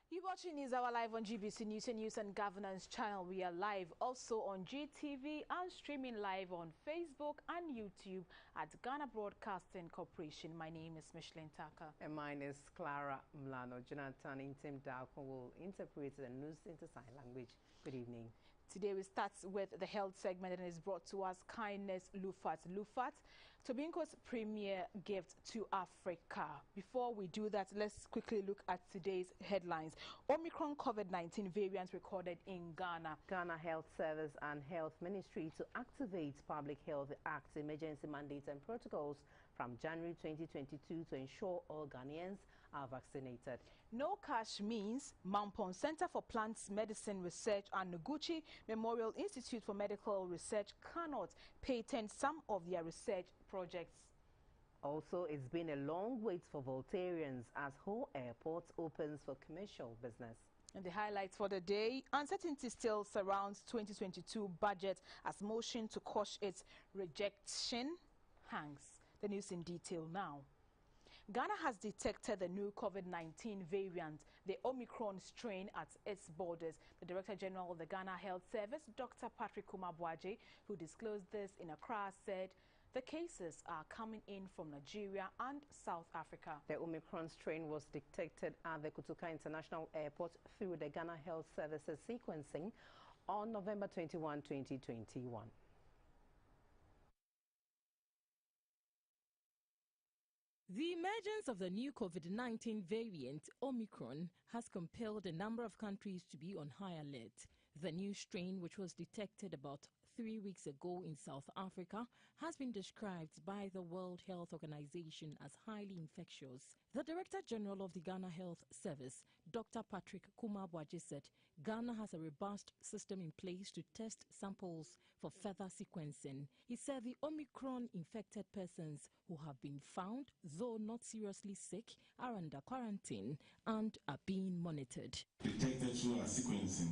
You're watching News Hour live on GBC News and News and Governance channel. We are live also on GTV and streaming live on Facebook and YouTube at Ghana Broadcasting Corporation. My name is Michelin Taka. And mine is Clara Mlano. Jonathan Intim Dalko will interpret the news into sign language. Good evening. Today we start with the health segment and is brought to us Kindness Lufat. Lufat, Tobinco's premier gift to Africa. Before we do that, let's quickly look at today's headlines. Omicron COVID-19 variant recorded in Ghana. Ghana Health Service and Health Ministry to activate Public Health Act emergency mandates and protocols from January 2022 to ensure all Ghanaians are vaccinated. No cash means Mampon Center for Plant Medicine Research and Noguchi Memorial Institute for Medical Research cannot patent some of their research projects. Also, it's been a long wait for Voltarians as Accra Airport opens for commercial business. And the highlights for the day: uncertainty still surrounds 2022 budget as motion to quash its rejection hangs. The news in detail now. Ghana has detected the new COVID-19 variant, the Omicron strain, at its borders. The Director General of the Ghana Health Service, Dr. Patrick Kumabwaje, who disclosed this in Accra, said the cases are coming in from Nigeria and South Africa. The Omicron strain was detected at the Kotoka International Airport through the Ghana Health Services sequencing on November 21, 2021. The emergence of the new COVID-19 variant, Omicron, has compelled a number of countries to be on high alert. The new strain, which was detected about 3 weeks ago in South Africa, has been described by the World Health Organization as highly infectious. The Director General of the Ghana Health Service, Dr. Patrick Kumabwaje, said Ghana has a robust system in place to test samples for further sequencing. He said the Omicron-infected persons who have been found, though not seriously sick, are under quarantine and are being monitored. Detected through our sequencing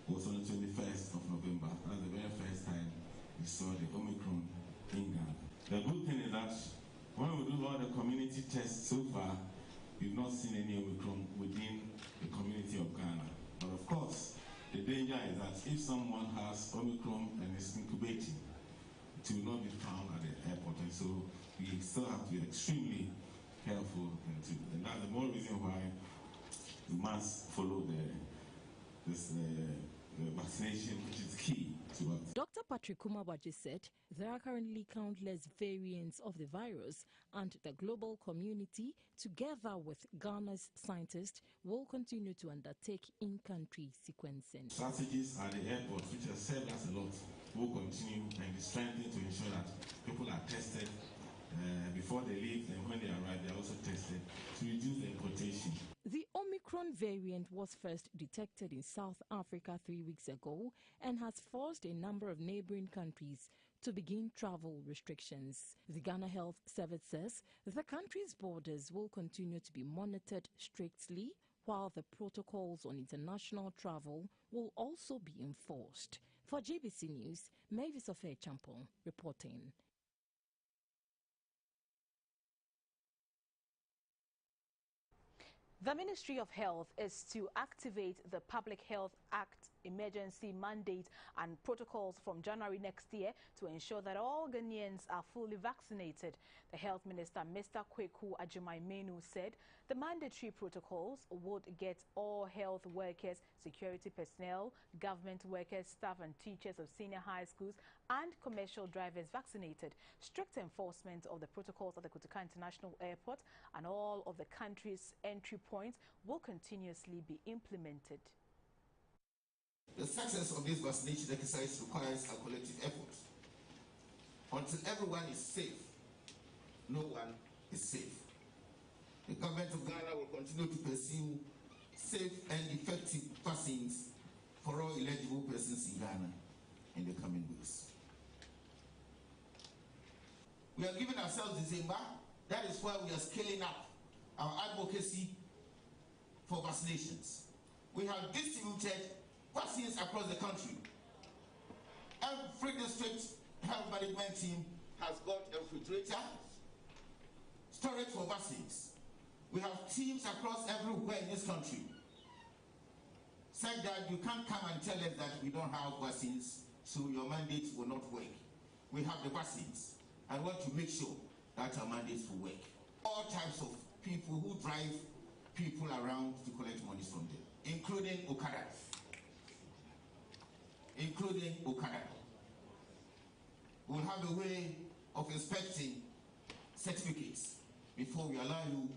was on the 21st of November. That's the very first time we saw the Omicron in Ghana. The good thing is that when we do all the community tests so far, we've not seen any Omicron within the community of Ghana. But of course, the danger is that if someone has Omicron and is incubating, it will not be found at the airport. And so we still have to be extremely careful. And that's the more reason why we must follow this vaccination, which is key to us. Dr. Patrick Kumabwaje said there are currently countless variants of the virus, and the global community, together with Ghana's scientists, will continue to undertake in-country sequencing. Strategies at the airport, which have served us a lot, will continue and be strengthened to ensure that people are tested before they leave, and when they arrive, they are also tested to reduce the importation. The Omicron variant was first detected in South Africa 3 weeks ago and has forced a number of neighboring countries to begin travel restrictions. The Ghana Health Service says the country's borders will continue to be monitored strictly, while the protocols on international travel will also be enforced. For GBC News, Mavis Ofe Champon reporting. The Ministry of Health is to activate the Public Health Act emergency mandate and protocols from January next year to ensure that all Ghanaians are fully vaccinated. The Health Minister, Mr. Kweku Ajumaimenu, said the mandatory protocols would get all health workers, security personnel, government workers, staff and teachers of senior high schools and commercial drivers vaccinated. Strict enforcement of the protocols at the Kotoka International Airport and all of the country's entry points will continuously be implemented. The success of this vaccination exercise requires a collective effort. Until everyone is safe, no one is safe. The government of Ghana will continue to pursue safe and effective vaccines for all eligible persons in Ghana in the coming weeks. We are giving ourselves December. That is why we are scaling up our advocacy for vaccinations. We have distributed vaccines across the country. Every district health management team has got a refrigerator, storage for vaccines. We have teams across everywhere in this country said that you can't come and tell us that we don't have vaccines, so your mandates will not work. We have the vaccines. I want to make sure that our mandates will work. All types of people who drive people around to collect money from them, including Okada. We'll have a way of inspecting certificates before we allow you.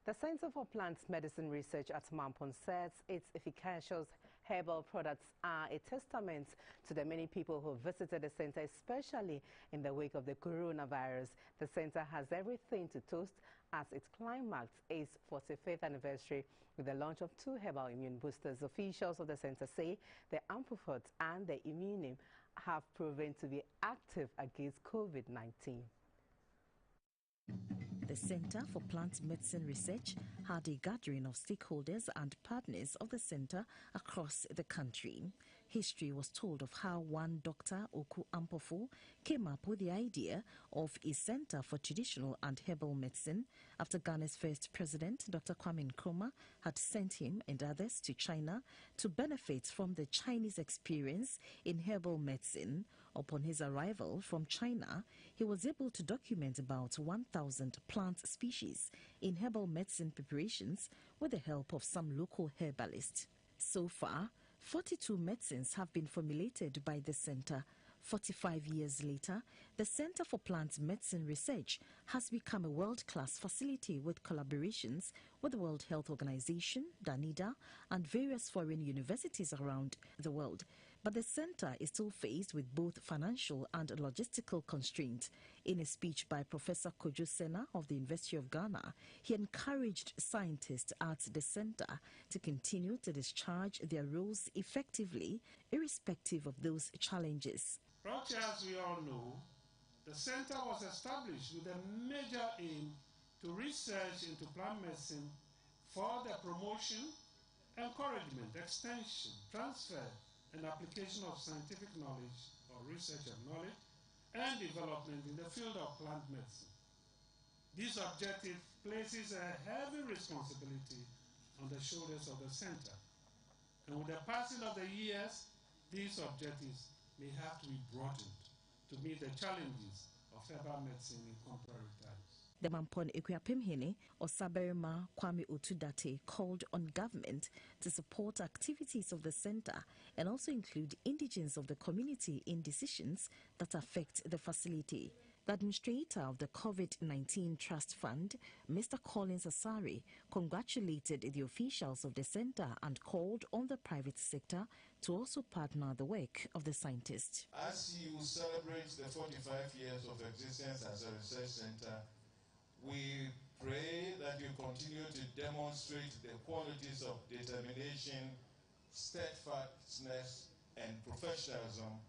The Center for Plant Medicine Research at Mampon says its efficacious herbal products are a testament to the many people who visited the center, especially in the wake of the coronavirus. The center has everything to toast as it climaxed its 45th anniversary with the launch of 2 herbal immune boosters. Officials of the center say the Ampofort and the Immunim have proven to be active against COVID-19. The Center for Plant Medicine Research had a gathering of stakeholders and partners of the center across the country. History was told of how one Dr. Oku Ampofo came up with the idea of a center for traditional and herbal medicine after Ghana's first president, Dr. Kwame Nkrumah, had sent him and others to China to benefit from the Chinese experience in herbal medicine. Upon his arrival from China, he was able to document about 1,000 plant species in herbal medicine preparations with the help of some local herbalists. So far, 42 medicines have been formulated by the center. 45 years later, the Center for Plant Medicine Research has become a world-class facility with collaborations with the World Health Organization, DANIDA, and various foreign universities around the world. But the center is still faced with both financial and logistical constraints. In a speech by Professor Kojo Sena of the University of Ghana, he encouraged scientists at the center to continue to discharge their roles effectively, irrespective of those challenges. As we all know, the center was established with a major aim to research into plant medicine for the promotion, encouragement, extension, transfer, and application of scientific knowledge or research of knowledge and development in the field of plant medicine. This objective places a heavy responsibility on the shoulders of the center. And with the passing of the years, these objectives may have to be broadened to meet the challenges of herbal medicine in contemporary times. The Mampon Ekuapemhene Osaberima Kwame Otudate called on government to support activities of the center and also include indigents of the community in decisions that affect the facility. The administrator of the COVID-19 Trust Fund, Mr. Collins Asari, congratulated the officials of the center and called on the private sector to also partner the work of the scientists. As you celebrate the 45 years of existence as a research center, we pray that you continue to demonstrate the qualities of determination, steadfastness, and professionalism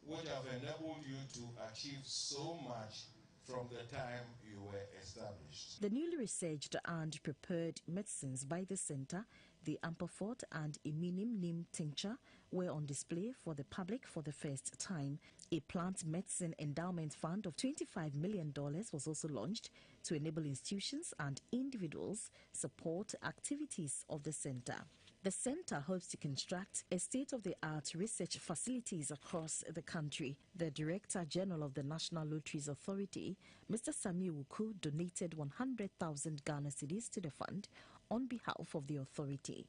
which have enabled you to achieve so much from the time you were established. The newly researched and prepared medicines by the center, the Ampofort and Immunim Neem tincture, were on display for the public for the first time. A plant medicine endowment fund of $25 million was also launched to enable institutions and individuals support activities of the center. The center hopes to construct a state-of-the-art research facilities across the country. The Director General of the National Lotteries Authority, Mr. Sami Wuku, donated 100,000 Ghana cedis to the fund on behalf of the authority.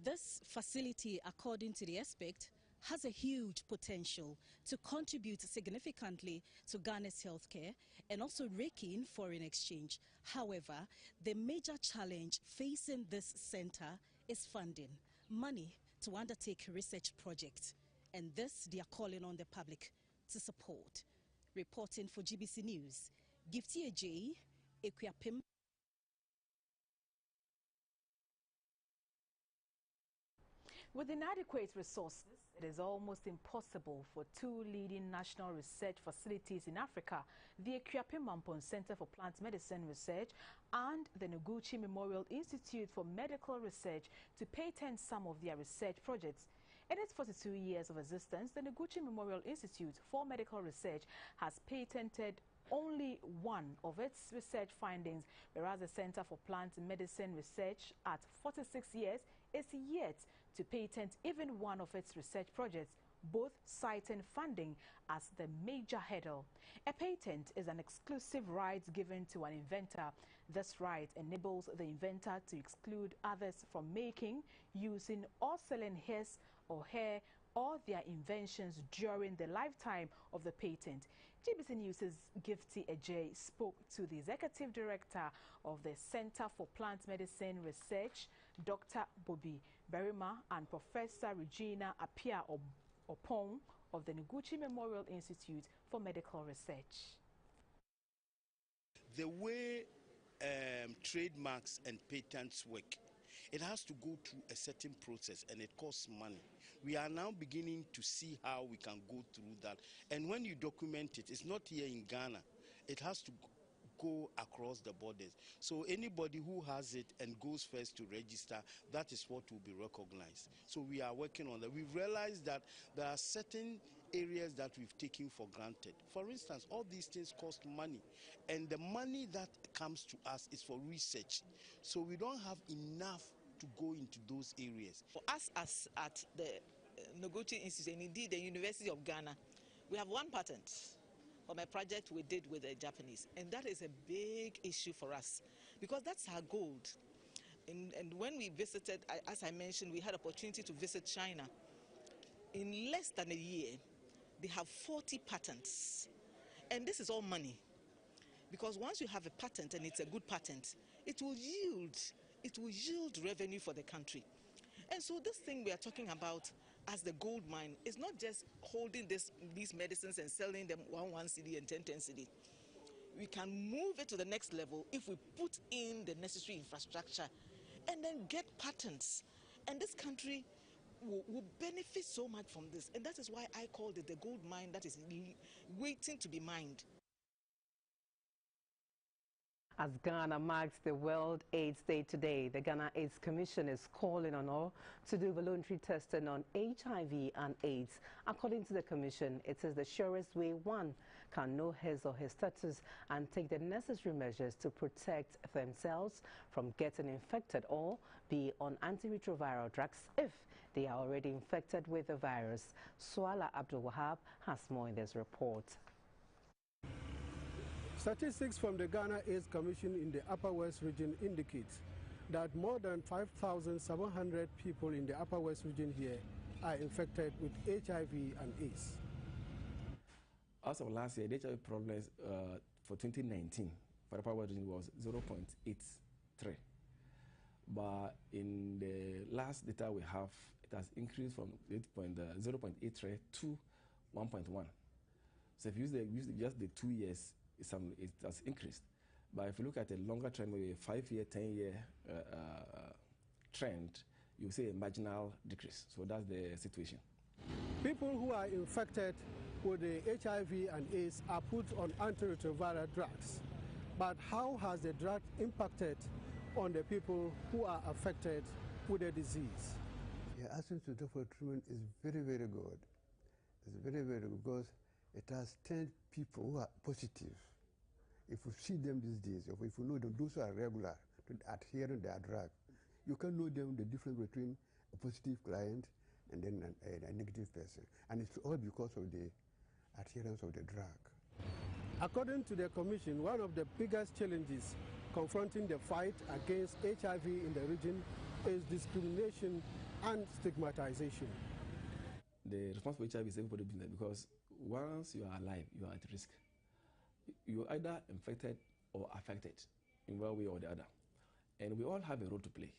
This facility, according to the expert, has a huge potential to contribute significantly to Ghana's healthcare and also rake in foreign exchange. However, the major challenge facing this center is funding, money to undertake research projects. And this they are calling on the public to support. Reporting for GBC News, Gifty J, Ekuapem. With inadequate resources, it is almost impossible for 2 leading national research facilities in Africa, the Ekuapem Mampon Center for Plant Medicine Research and the Noguchi Memorial Institute for Medical Research, to patent some of their research projects. In its 42 years of existence, the Noguchi Memorial Institute for Medical Research has patented only one of its research findings, whereas the Center for Plant Medicine Research at 46 years is yet to patent even one of its research projects, both citing funding as the major hurdle. A patent is an exclusive right given to an inventor. This right enables the inventor to exclude others from making, using or selling his or her or their inventions during the lifetime of the patent. GBC News' Gifty Ejay spoke to the Executive Director of the Center for Plant Medicine Research, Dr. Bobby Berima, and Professor Regina Apia Opong of the Noguchi Memorial Institute for Medical Research. The way trademarks and patents work, it has to go through a certain process and it costs money. We are now beginning to see how we can go through that. And when you document it, it's not here in Ghana. It has to go across the borders. So anybody who has it and goes first to register, that is what will be recognized. So we are working on that. We've realized that there are certain areas that we've taken for granted. For instance, all these things cost money. And the money that comes to us is for research. So we don't have enough to go into those areas. For us as at the Noguchi Institute, and indeed the University of Ghana, we have one patent from a project we did with the Japanese, and that is a big issue for us because that's our gold. And when we visited, as I mentioned, we had opportunity to visit China. In less than a year, they have 40 patents, and this is all money. Because once you have a patent and it's a good patent, it will yield revenue for the country. And so this thing we are talking about as the gold mine is not just holding these medicines and selling them 1 cedi and 10 cedi. We can move it to the next level if we put in the necessary infrastructure and then get patents. And this country will benefit so much from this. And that is why I called it the gold mine that is waiting to be mined. As Ghana marks the World AIDS Day today, the Ghana AIDS Commission is calling on all to do voluntary testing on HIV and AIDS. According to the Commission, it is the surest way one can know his or her status and take the necessary measures to protect themselves from getting infected or be on antiretroviral drugs if they are already infected with the virus. Suala Abdul Wahab has more in this report. Statistics from the Ghana AIDS Commission in the Upper West region indicates that more than 5,700 people in the Upper West region here are infected with HIV and AIDS. As of last year, the HIV prevalence for 2019 for the Upper West region was 0.83. But in the last data we have, it has increased from 0.83 to 1.1. So if you use just the 2 years, it has increased. But if you look at a longer trend, maybe a 5-year, 10-year trend, you see a marginal decrease. So that's the situation. People who are infected with the HIV and AIDS are put on antiretroviral drugs. But how has the drug impacted on the people who are affected with the disease? Yeah, access to for treatment is very, very good. It's very, very good because it has 10 people who are positive. If you see them these days, or if you know them, those who are regular to adhering their drug, you can know them the difference between a positive client and then a negative person. And it's all because of the adherence of the drug. According to the Commission, one of the biggest challenges confronting the fight against HIV in the region is discrimination and stigmatization. The response for HIV is everybody's business because once you are alive, you are at risk. You're either infected or affected in one way or the other. And we all have a role to play.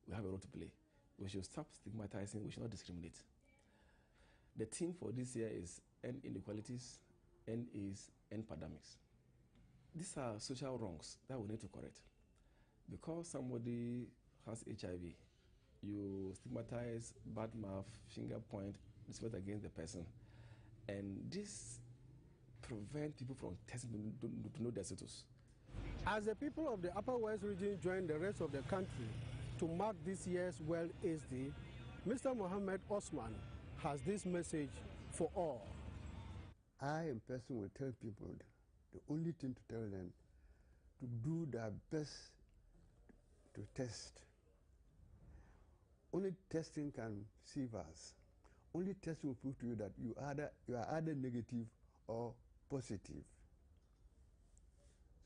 We have a role to play. We should stop stigmatizing, we should not discriminate. The theme for this year is End Inequalities, End AIDS, End Pandemics. These are social wrongs that we need to correct. Because somebody has HIV, you stigmatize, badmouth, finger point, disrespect against the person. And this prevents people from testing to know their status. As the people of the Upper West region join the rest of the country to mark this year's World AIDS Day, Mr. Mohammed Osman has this message for all. I in person will tell people the only thing to tell them to do their best to test. Only testing can save us. Only testing will prove to you that you are either negative or positive.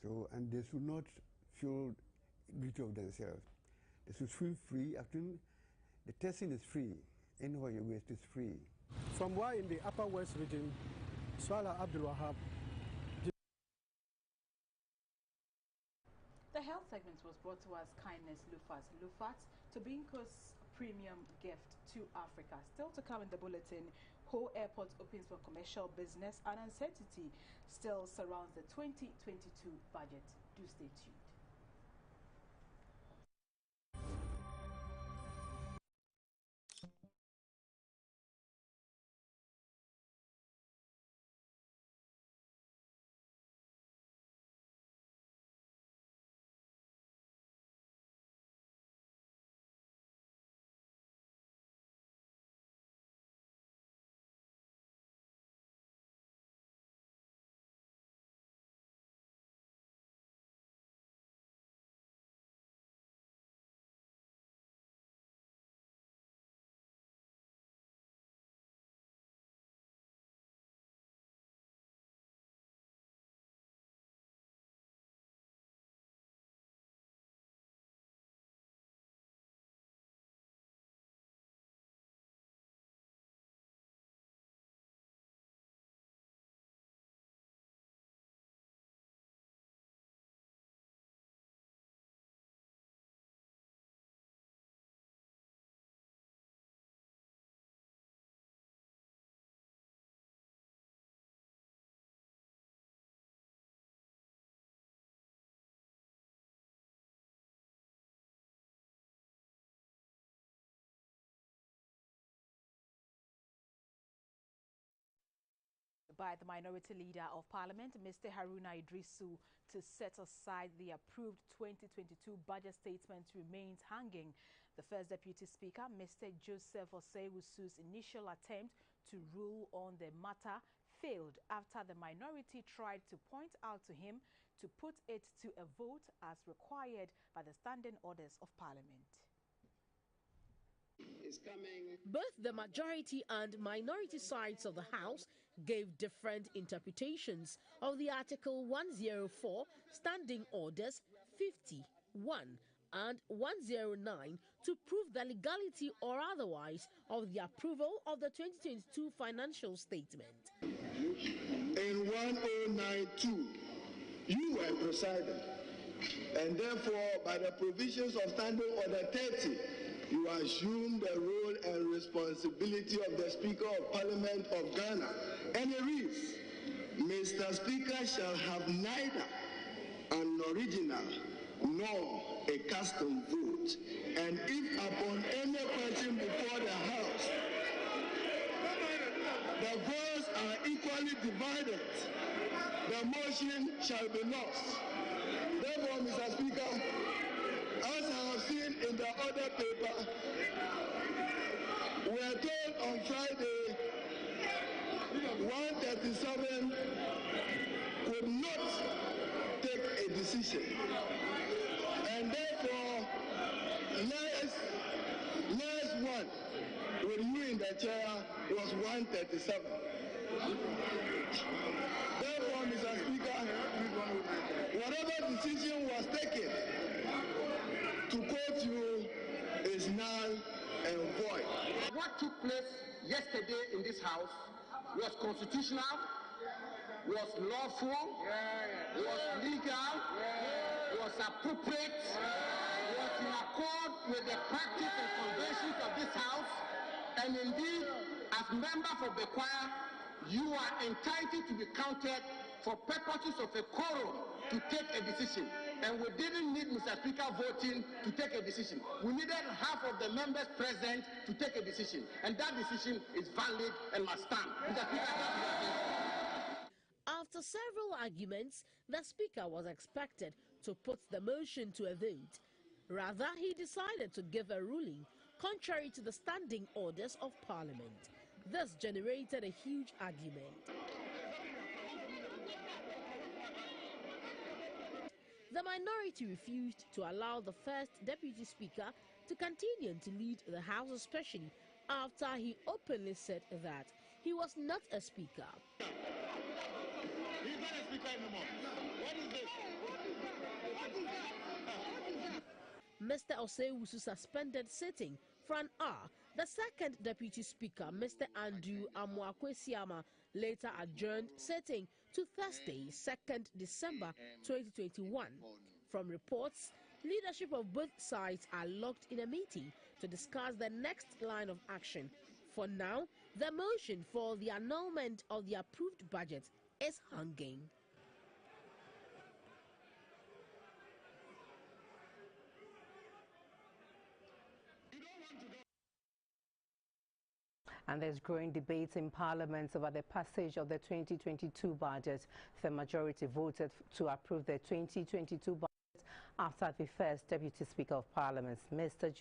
So, and they should not feel guilty of themselves. They should feel free. After the testing is free. Anywhere you go, it is free. From where in the Upper West region, Swala Abdul Wahab. The health segment was brought to us Kindness Lufat. Lufat to Binko's premium gift to Africa. Still to come in the bulletin, Accra Airport opens for commercial business and uncertainty still surrounds the 2022 budget. Do stay tuned. By the Minority Leader of Parliament, Mr. Haruna Idrisu, to set aside the approved 2022 budget statement remains hanging. The First Deputy Speaker, Mr. Joseph Osei-Wusu's initial attempt to rule on the matter failed after the minority tried to point out to him to put it to a vote as required by the standing orders of Parliament. Both the majority and minority sides of the House gave different interpretations of the Article 104 Standing Orders 51 and 109 to prove the legality or otherwise of the approval of the 2022 financial statement. In 1092, you were presiding, and therefore, by the provisions of Standing Order 30, you assume the role and responsibility of the Speaker of Parliament of Ghana. And it reads, Mr. Speaker shall have neither an original nor a custom vote. And if upon any question before the House, the votes are equally divided, the motion shall be lost. Therefore, Mr. Speaker, as I have seen in the other paper, we are told on Friday 137 could not take a decision. And therefore, last one with you in the chair was 137. Therefore, Mr. Speaker, whatever decision was taken, to quote you, is null and void. What took place yesterday in this House was constitutional, was lawful, was legal, was appropriate, was in accord with the practice and conventions of this House, and indeed, as member for the choir, you are entitled to be counted for purposes of a quorum to take a decision. And we didn't need Mr. Speaker voting to take a decision. We needed half of the members present to take a decision. And that decision is valid and must stand. Mr. Speaker, after several arguments, the Speaker was expected to put the motion to a vote. Rather, he decided to give a ruling contrary to the standing orders of Parliament. This generated a huge argument. The minority refused to allow the first Deputy Speaker to continue to lead the House, especially after he openly said that he was not a speaker. He's not a speaker anymore. What is this? Mr. Osewusu suspended sitting for an hour. The second Deputy Speaker, Mr. Andrew Amwakwesiama, later adjourned sitting to Thursday, 2nd December 2021. From reports, leadership of both sides are locked in a meeting to discuss the next line of action. For now, the motion for the annulment of the approved budget is hanging. And there's growing debate in Parliament over the passage of the 2022 budget. The majority voted to approve the 2022 budget after the first Deputy Speaker of Parliament, Mr.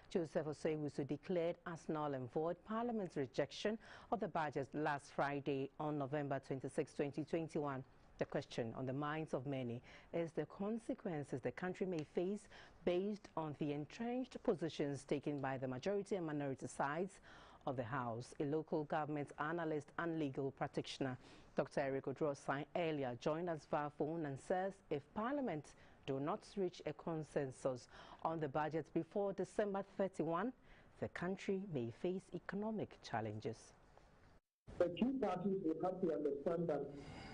Joseph Osewusu, declared as null and void Parliament's rejection of the budget last Friday on November 26, 2021. The question on the minds of many is the consequences the country may face based on the entrenched positions taken by the majority and minority sides of the House. A local government analyst and legal practitioner, Dr. Eric Odrosine, earlier joined us via phone and says if Parliament do not reach a consensus on the budget before December 31, the country may face economic challenges. The two parties will have to understand that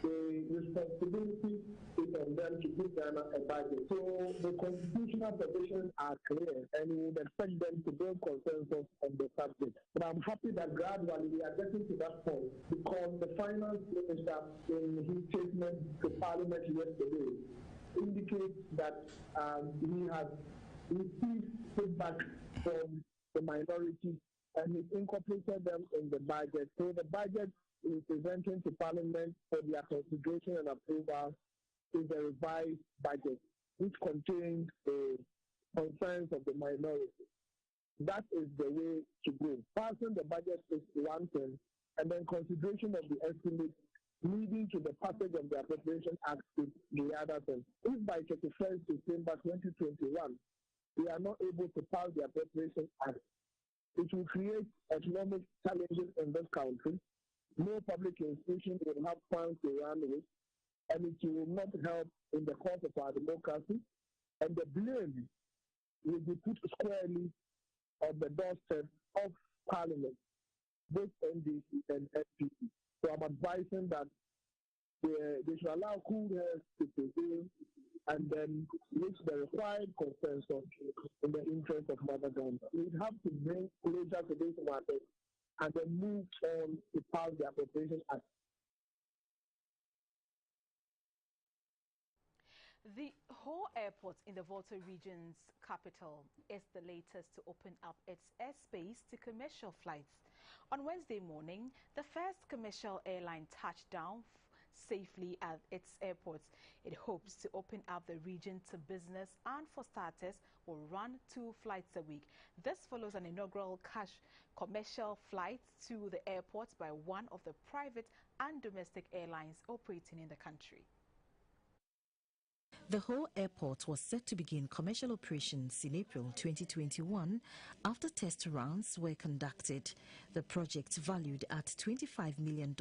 the responsibility is on them to give Ghana a budget. So the constitutional provisions are clear, and we would expect them to build consensus on the subject. But I'm happy that gradually we are getting to that point, because the finance minister, in his statement to Parliament yesterday, indicates that he has received feedback from the minority and he incorporated them in the budget. So the budget is presented to Parliament for their consideration and approval is a revised budget, which contains the concerns of the minority. That is the way to go. Passing the budget is one thing, and then consideration of the estimate leading to the passage of the Appropriation Act is the other thing. If by 31st December 2021, we are not able to pass the Appropriation Act, it will create economic challenges in this country. No public institution will have funds to run with, and it will not help in the cause of our democracy. And the blame will be put squarely on the doorstep of Parliament, both NDC and NPP. So I'm advising that they should allow cool heads to prevail and then reach the required consensus in the interest of Mother Ghana. We have to bring closure to this matter and then move on to pass the Appropriation Act. The Ho Airport in the Volta region's capital is the latest to open up its airspace to commercial flights. On Wednesday morning, the first commercial airline touched down safely at its airports. It hopes to open up the region to business and, for starters, will run 2 flights a week. This follows an inaugural commercial flight to the airport by one of the private and domestic airlines operating in the country. The Ho Airport was set to begin commercial operations in April 2021 after test runs were conducted. The project, valued at $25 million,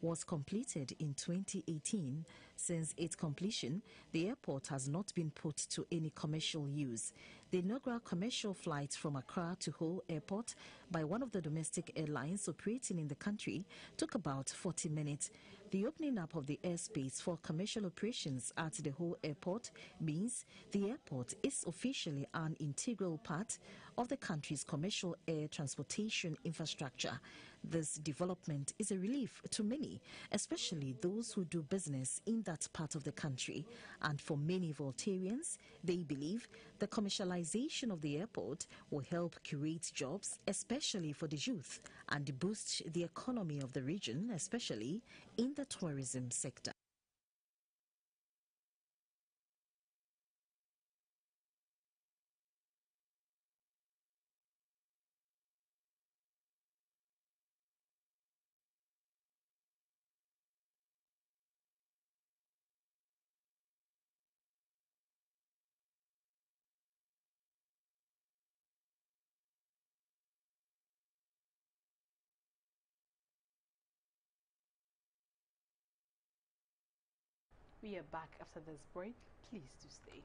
was completed in 2018. Since its completion, the airport has not been put to any commercial use. The inaugural commercial flight from Accra to Ho Airport by one of the domestic airlines operating in the country took about 40 minutes. The opening up of the airspace for commercial operations at the Ho Airport means the airport is officially an integral part of the country's commercial air transportation infrastructure. This development is a relief to many, especially those who do business in that part of the country. And for many Voltarians, they believe the commercialization of the airport will help create jobs, especially for the youth, and boost the economy of the region, especially in the tourism sector. We are back after this break. Please do stay.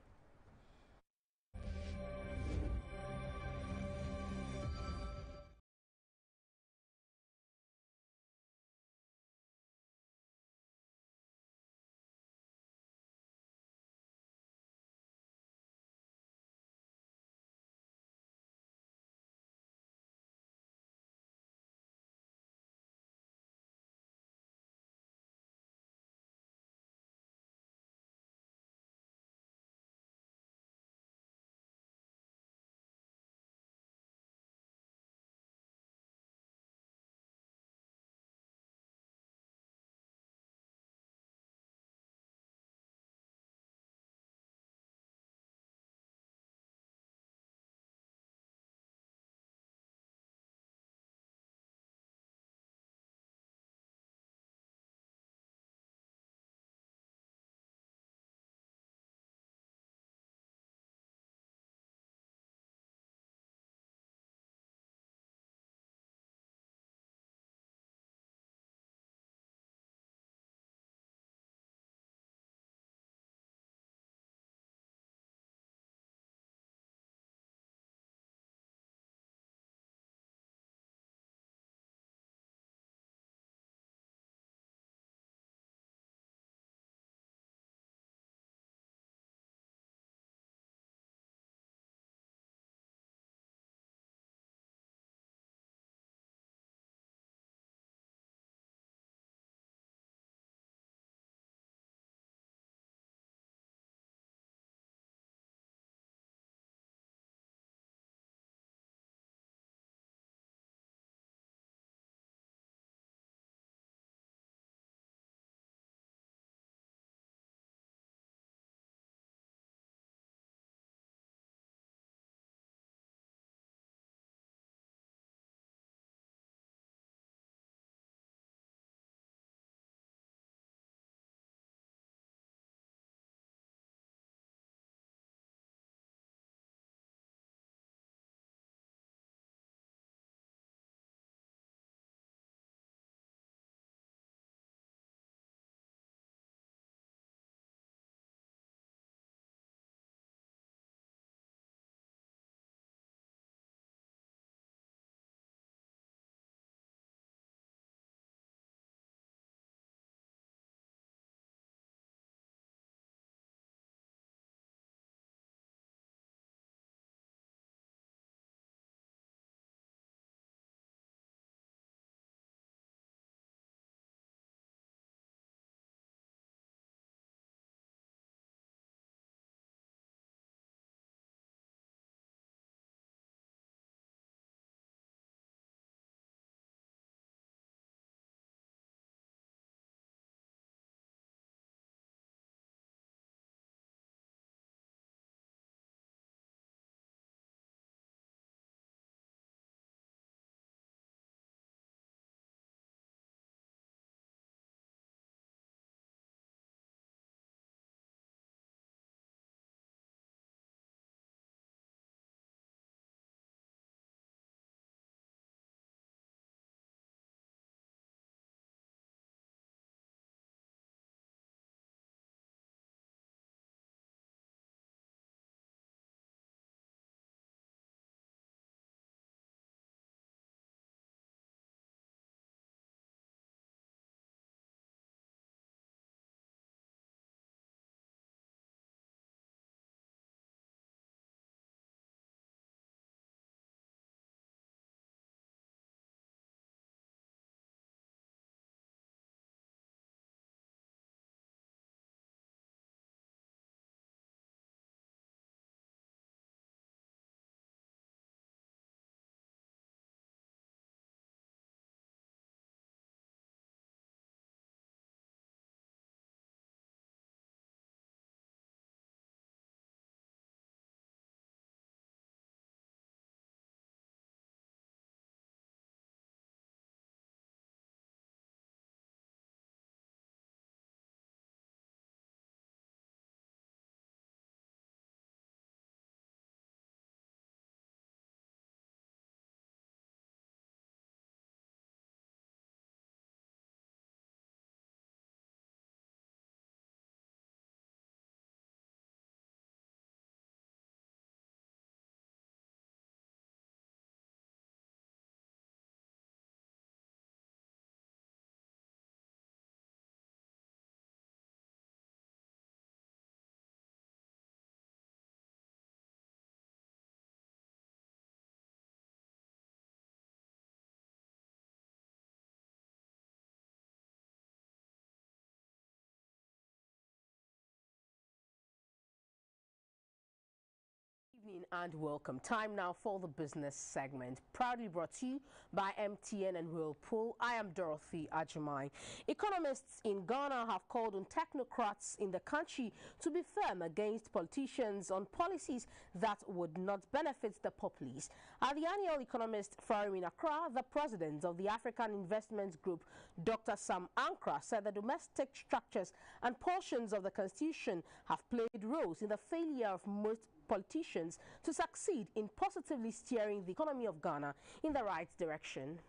Evening and welcome. Time now for the business segment, proudly brought to you by MTN and Whirlpool. I am Dorothy Ajimai. Economists in Ghana have called on technocrats in the country to be firm against politicians on policies that would not benefit the populace. At the annual Economist Forum in Accra, the president of the African Investment Group, Dr. Sam Ankra, said the domestic structures and portions of the constitution have played roles in the failure of most politicians to succeed in positively steering the economy of Ghana in the right direction.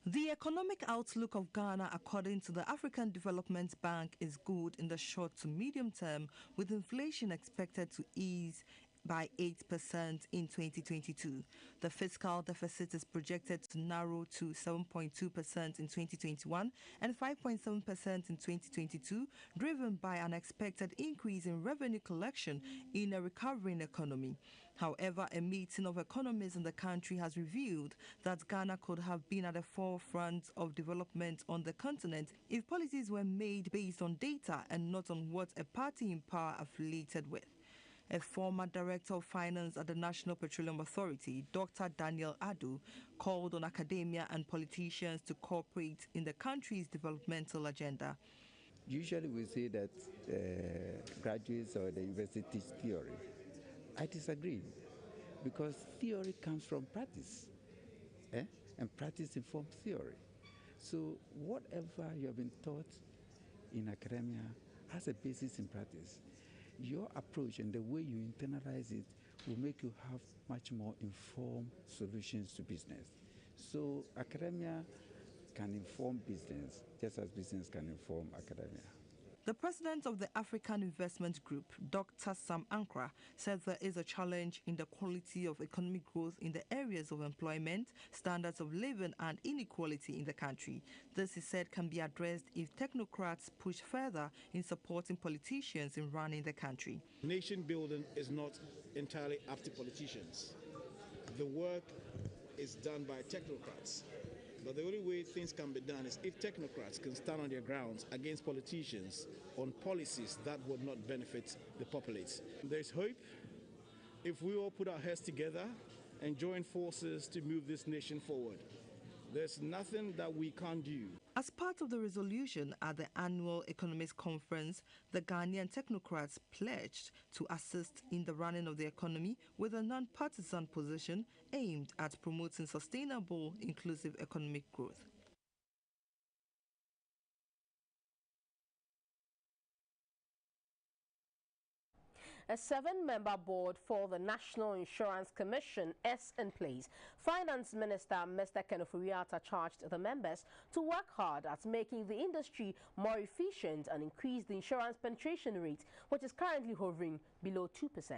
The economic outlook of Ghana, according to the African Development Bank, is good in the short to medium term, with inflation expected to ease by 8% in 2022. The fiscal deficit is projected to narrow to 7.2% in 2021 and 5.7% in 2022, driven by an expected increase in revenue collection in a recovering economy. However, a meeting of economists in the country has revealed that Ghana could have been at the forefront of development on the continent if policies were made based on data and not on what a party in power affiliated with. A former director of finance at the National Petroleum Authority, Dr. Daniel Adu, called on academia and politicians to cooperate in the country's developmental agenda. Usually we say that graduates or the university teach theory. I disagree, because theory comes from practice, and practice informs theory. So whatever you have been taught in academia has a basis in practice. Your approach and the way you internalize it will make you have much more informed solutions to business. So academia can inform business just as business can inform academia. The president of the African Investment Group, Dr. Sam Ankra, said there is a challenge in the quality of economic growth in the areas of employment, standards of living and inequality in the country. This, he said, can be addressed if technocrats push further in supporting politicians in running the country. Nation building is not entirely up to politicians. The work is done by technocrats. But the only way things can be done is if technocrats can stand on their grounds against politicians on policies that would not benefit the populace. There's hope if we all put our heads together and join forces to move this nation forward. There's nothing that we can't do. As part of the resolution at the annual economics conference, the Ghanaian technocrats pledged to assist in the running of the economy with a non-partisan position aimed at promoting sustainable, inclusive economic growth. A 7-member board for the National Insurance Commission is in place. Finance Minister Mr. Kenoforiata charged the members to work hard at making the industry more efficient and increase the insurance penetration rate, which is currently hovering below 2%.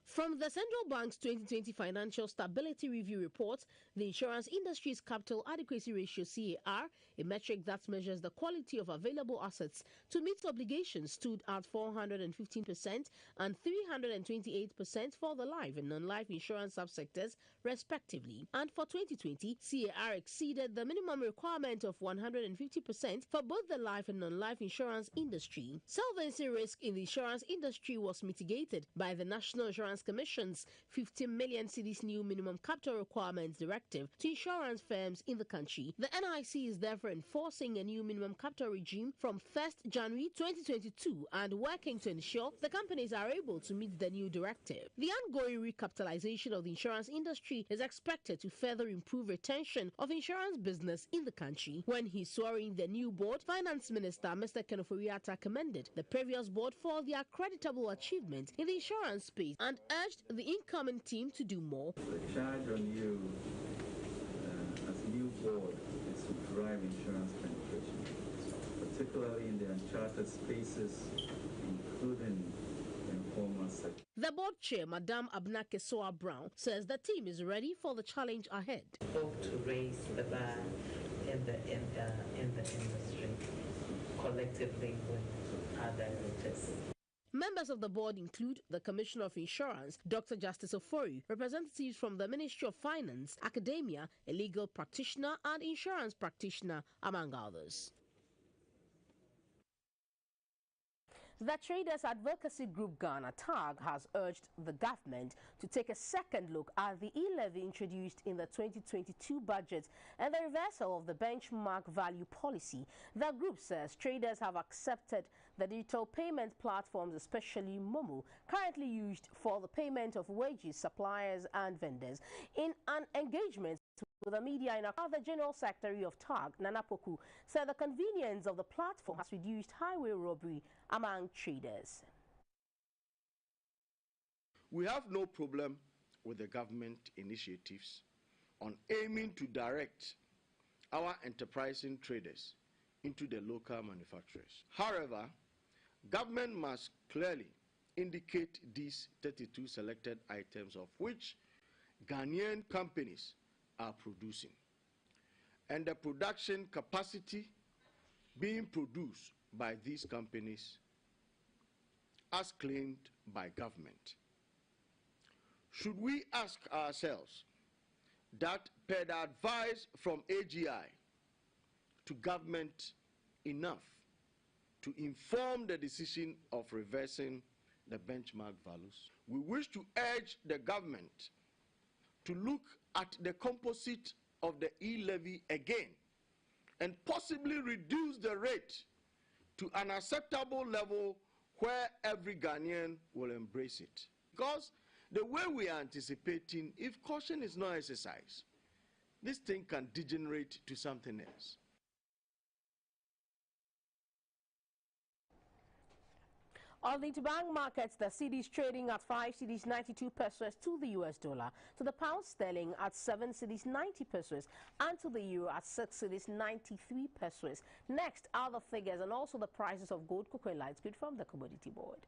From the Central Bank's 2020 Financial Stability Review report, the insurance industry's capital adequacy ratio (CAR), a metric that measures the quality of available assets to meet obligations, stood at 415% and 328% for the life and non-life insurance subsectors, respectively. And for 2020, CAR exceeded the minimum requirement of 150% for both the life and non-life insurance industry. Solvency risk in the insurance industry was mitigated by the National Insurance Commission's 50 million cedis new minimum capital requirements directive to insurance firms in the country. The NIC is therefore enforcing a new minimum capital regime from 1st January 2022 and working to ensure the companies are able to meet the new directive. The ongoing recapitalization of the insurance industry is expected to further improve retention of insurance business in the country. When he swore in the new board, Finance Minister Mr. Kenoforiata commended the previous board for their creditable achievement in the insurance space and urged the incoming team to do more. The charge on you as new board is to drive insurance penetration, particularly in the uncharted spaces, including the informal sector. The board chair, Madame Abnake Soa Brown, says the team is ready for the challenge ahead. Hope to raise the bar in the industry collectively with our directors. Members of the board include the Commissioner of Insurance, Dr. Justice Ofori, representatives from the Ministry of Finance, academia, a legal practitioner, and insurance practitioner, among others. The Traders Advocacy Group Ghana (TAG) has urged the government to take a second look at the e-levy introduced in the 2022 budget and the reversal of the benchmark value policy. The group says traders have accepted the digital payment platforms, especially Momo, currently used for the payment of wages, suppliers and vendors. In an engagement with the media in Accra, the General Secretary of TAG, Nana Poku, said the convenience of the platform has reduced highway robbery among traders. We have no problem with the government initiatives on aiming to direct our enterprising traders into the local manufacturers. However, government must clearly indicate these 32 selected items of which Ghanaian companies are producing and the production capacity being produced by these companies as claimed by government. Should we ask ourselves that per the advice from AGI to government enough to inform the decision of reversing the benchmark values? We wish to urge the government to look at the composite of the e-levy again and possibly reduce the rate to an acceptable level where every Ghanaian will embrace it. Because the way we are anticipating, if caution is not exercised, this thing can degenerate to something else. On the interbank markets, the cedi is trading at 5 cedis 92 pesos to the US dollar, to the pound sterling at 7 cedis 90 pesos, and to the euro at 6 cedis 93 pesos. Next are the figures and also the prices of gold, cocoa, and light goods from the commodity board.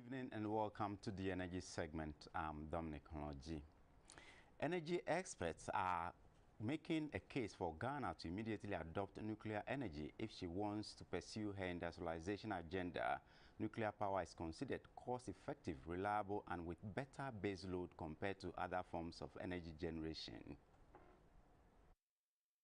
evening and welcome to the Energy segment. I'm Dominic Honoji. Energy experts are making a case for Ghana to immediately adopt nuclear energy if she wants to pursue her industrialization agenda. Nuclear power is considered cost-effective, reliable, and with better base load compared to other forms of energy generation.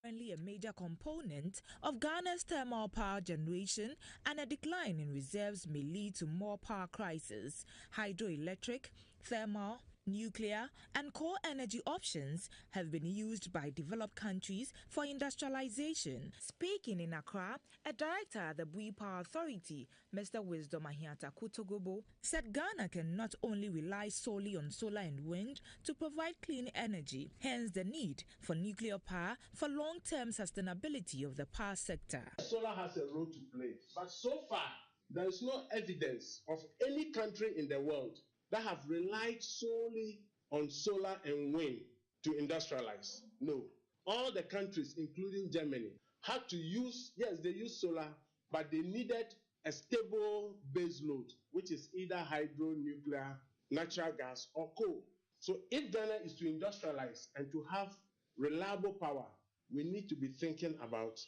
Currently a major component of Ghana's thermal power generation, and a decline in reserves may lead to more power crises. Hydroelectric, thermal, nuclear, and coal energy options have been used by developed countries for industrialization. Speaking in Accra, a director at the Bui Power Authority, Mr. Wisdom Ahiata Kutogobo, said Ghana can not only rely solely on solar and wind to provide clean energy, hence the need for nuclear power for long-term sustainability of the power sector. Solar has a role to play, but so far there is no evidence of any country in the world that have relied solely on solar and wind to industrialize. No. All the countries, including Germany, had to use, yes, they used solar, but they needed a stable base load, which is either hydro, nuclear, natural gas, or coal. So if Ghana is to industrialize and to have reliable power, we need to be thinking about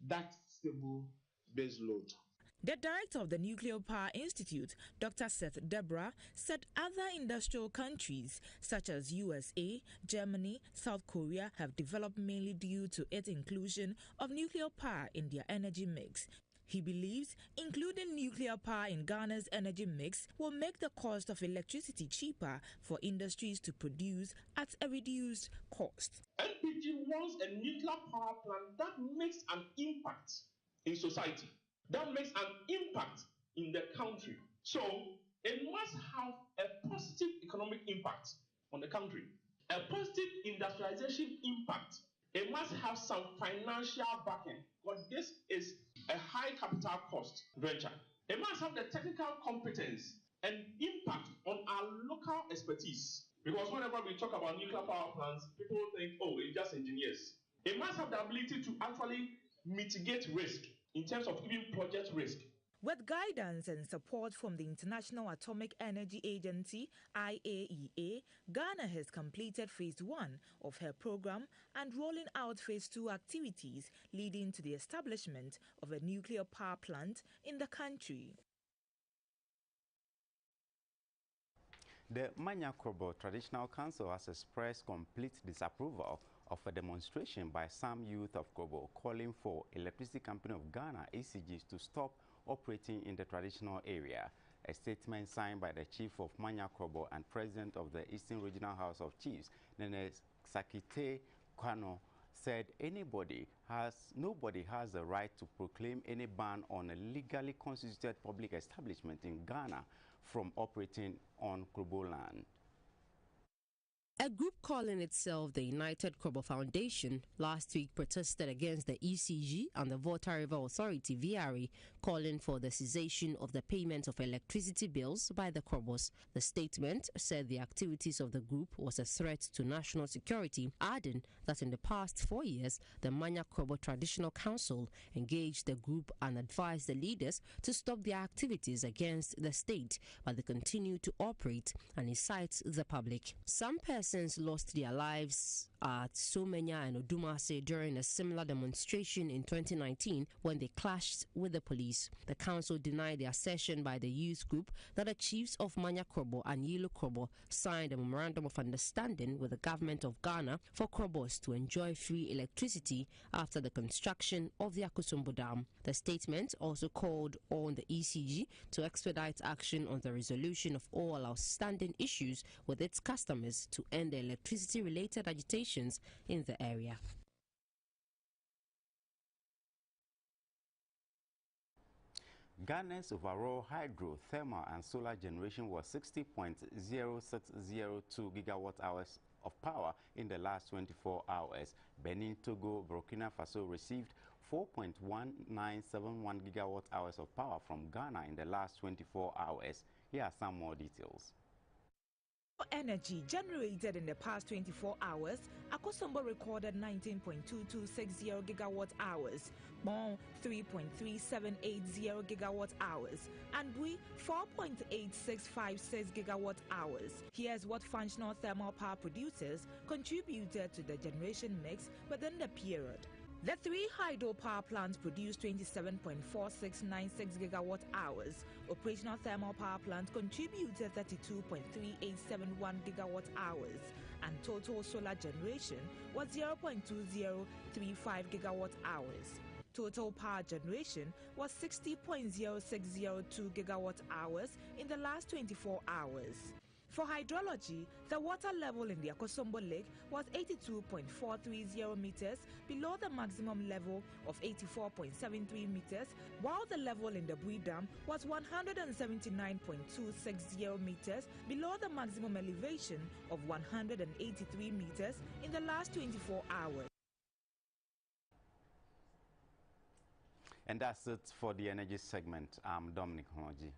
that stable base load. The director of the Nuclear Power Institute, Dr. Seth Deborah, said other industrial countries such as USA, Germany, South Korea have developed mainly due to its inclusion of nuclear power in their energy mix. He believes including nuclear power in Ghana's energy mix will make the cost of electricity cheaper for industries to produce at a reduced cost. NPG wants a nuclear power plant that makes an impact in society, that makes an impact in the country. So it must have a positive economic impact on the country, a positive industrialization impact. It must have some financial backing, because this is a high capital cost venture. It must have the technical competence and impact on our local expertise. Because whenever we talk about nuclear power plants, people think, oh, it's just engineers. It must have the ability to actually mitigate risk in terms of even project risk. With guidance and support from the International Atomic Energy Agency, IAEA, Ghana has completed Phase 1 of her program and rolling out Phase 2 activities, leading to the establishment of a nuclear power plant in the country. The Manya Krobo Traditional Council has expressed complete disapproval of a demonstration by some youth of Krobo calling for Electricity Company of Ghana, ECGs, to stop operating in the traditional area. A statement signed by the Chief of Manya Krobo and President of the Eastern Regional House of Chiefs, Nene Sakite Kwano, said nobody has the right to proclaim any ban on a legally constituted public establishment in Ghana from operating on Krobo land. A group calling itself the United Krobo Foundation last week protested against the ECG and the Volta River Authority VRA, calling for the cessation of the payment of electricity bills by the Krobos. The statement said the activities of the group was a threat to national security, adding that in the past 4 years, the Manya Krobo Traditional Council engaged the group and advised the leaders to stop their activities against the state, but they continue to operate and incite the public. Some persons lost their lives at Somenya and Odumase during a similar demonstration in 2019 when they clashed with the police. The council denied the assertion by the youth group that the chiefs of Manya Krobo and Yilo Krobo signed a memorandum of understanding with the government of Ghana for Krobos to enjoy free electricity after the construction of the Akosombo Dam. The statement also called on the ECG to expedite action on the resolution of all outstanding issues with its customers to end the electricity-related agitations in the area. Ghana's overall hydro, thermal and solar generation was 60.0602 gigawatt-hours of power in the last 24 hours. Benin, Togo, Burkina Faso received 4.1971 gigawatt-hours of power from Ghana in the last 24 hours. Here are some more details. Energy generated in the past 24 hours, Akosombo recorded 19.2260 gigawatt hours, Bon 3.3780 gigawatt hours, and Bui 4.8656 gigawatt hours. Here's what functional thermal power producers contributed to the generation mix within the period. The three hydro power plants produced 27.4696 gigawatt hours. Operational thermal power plants contributed 32.3871 gigawatt hours. And total solar generation was 0.2035 gigawatt hours. Total power generation was 60.0602 gigawatt hours in the last 24 hours. For hydrology, the water level in the Akosombo Lake was 82.430 meters below the maximum level of 84.73 meters, while the level in the Bui Dam was 179.260 meters below the maximum elevation of 183 meters in the last 24 hours. And that's it for the energy segment. I'm Dominic Honoji.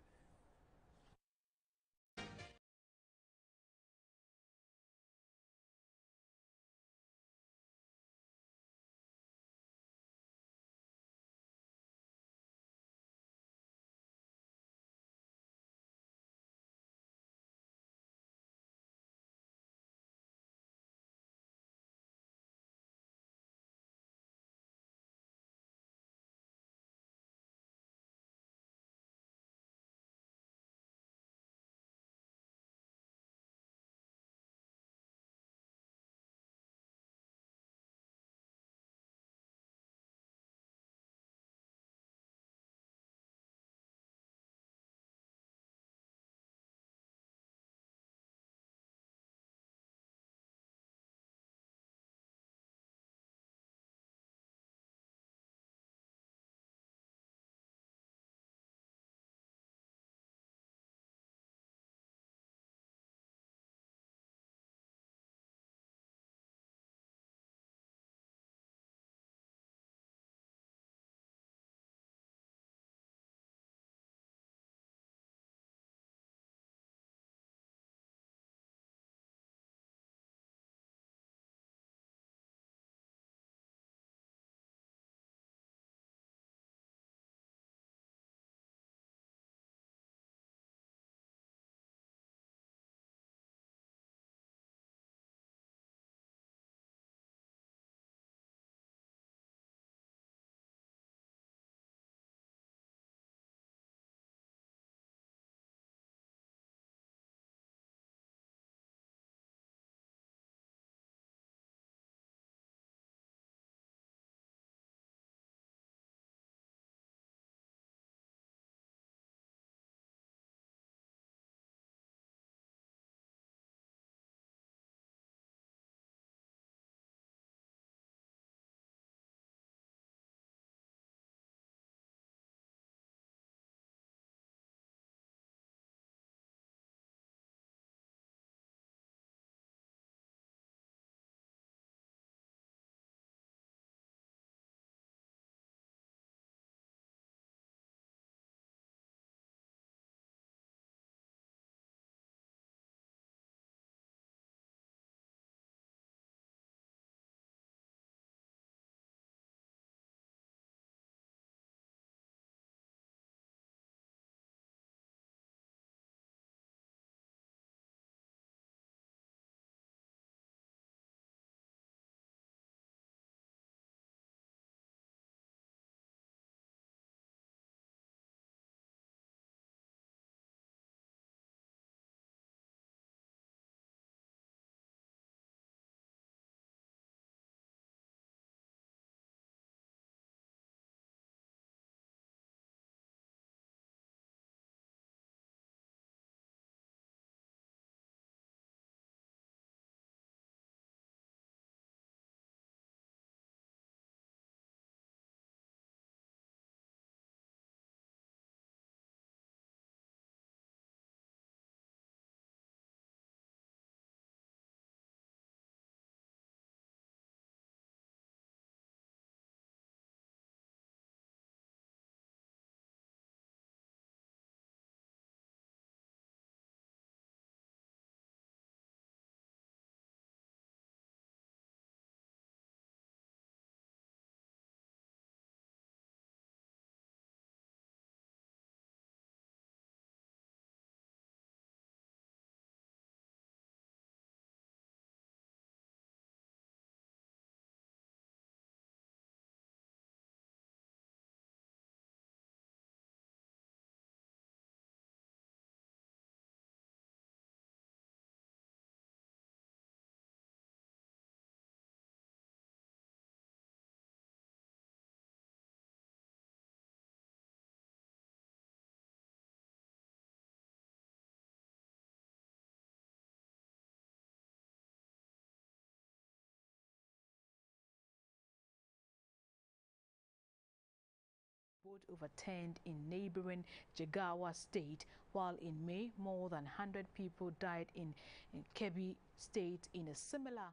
road overturned in neighboring Jigawa State, while in May, more than 100 people died in Kebbi State in a similar